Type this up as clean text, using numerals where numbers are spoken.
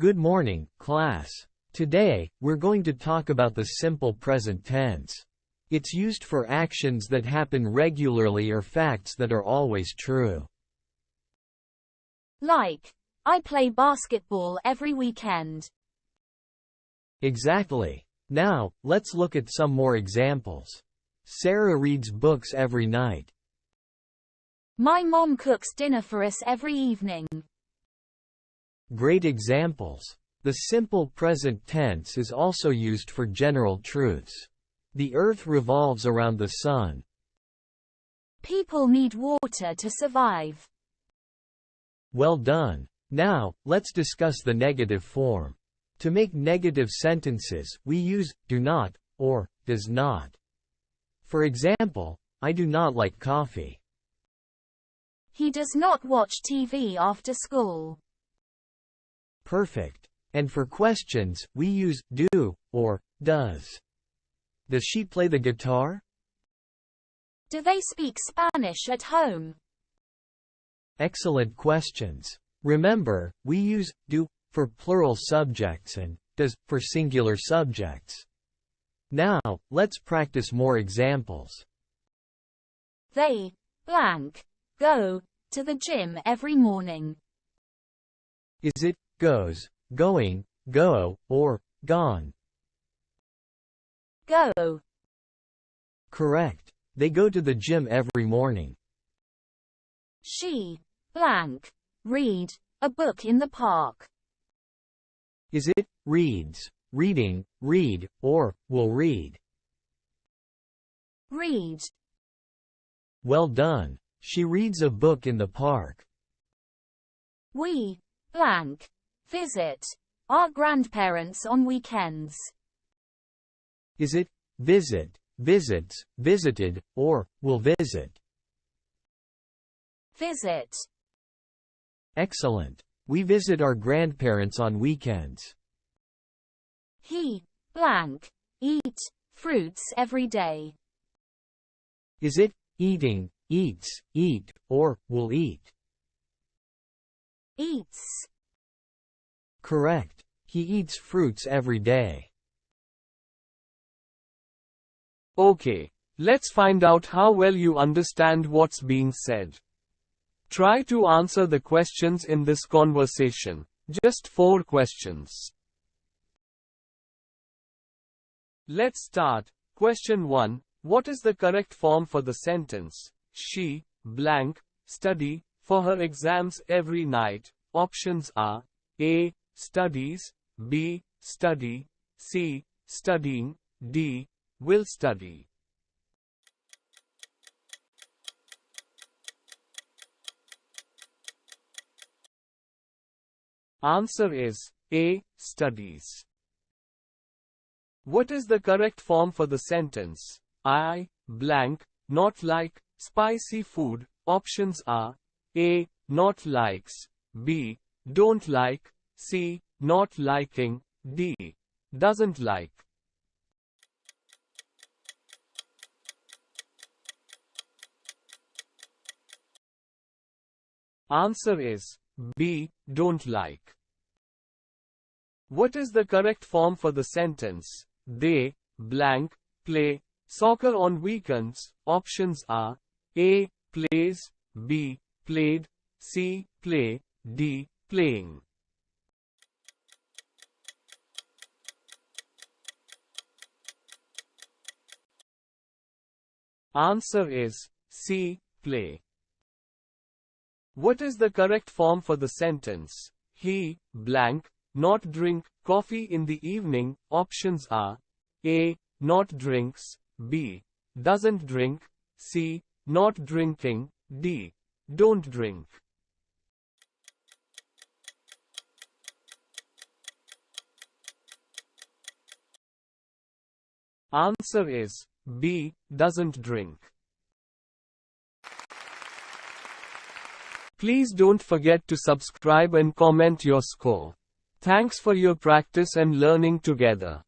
Good morning, class. Today, we're going to talk about the simple present tense. It's used for actions that happen regularly or facts that are always true. Like, I play basketball every weekend. Exactly. Now, let's look at some more examples. Sarah reads books every night. My mom cooks dinner for us every evening. Great examples. The simple present tense is also used for general truths. The earth revolves around the sun. People need water to survive. Well done. Now, let's discuss the negative form. To make negative sentences, we use do not or does not. For example, I do not like coffee. He does not watch TV after school. Perfect. And for questions, we use do or does. Does she play the guitar? Do they speak Spanish at home? Excellent questions. Remember, we use do for plural subjects and does for singular subjects. Now, let's practice more examples. They, blank, go to the gym every morning. Is it goes, going, go, or gone? Go. Correct. They go to the gym every morning. She, blank, read a book in the park. Is it reads, reading, read, or will read? Read. Well done. She reads a book in the park. We, blank, visit our grandparents on weekends. Is it visit, visits, visited, or will visit? Visit. Excellent. We visit our grandparents on weekends. He, blank, eat fruits every day. Is it eating, eats, eat, or will eat? Eats. Correct. He eats fruits every day. Okay, let's find out how well you understand what's being said. Try to answer the questions in this conversation. Just 4 questions. Let's start. Question 1. What is the correct form for the sentence? She, blank, study for her exams every night. Options are A. Studies, B. Study, C. Studying, D. Will study. Answer is A. Studies. What is the correct form for the sentence? I, blank, not like spicy food. Options are A. Not likes, B. Don't like, C. Not liking, D. Doesn't like. Answer is B. Don't like. What is the correct form for the sentence? They, blank, play soccer on weekends. Options are A. Plays, B. Played, C. Play, D. Playing. Answer is C. Play. What is the correct form for the sentence? He, blank, not drink coffee in the evening. Options are A. Not drinks, B. Doesn't drink, C. Not drinking, D. Don't drink. Answer is B. Doesn't drink. Please don't forget to subscribe and comment your score. Thanks for your practice and learning together.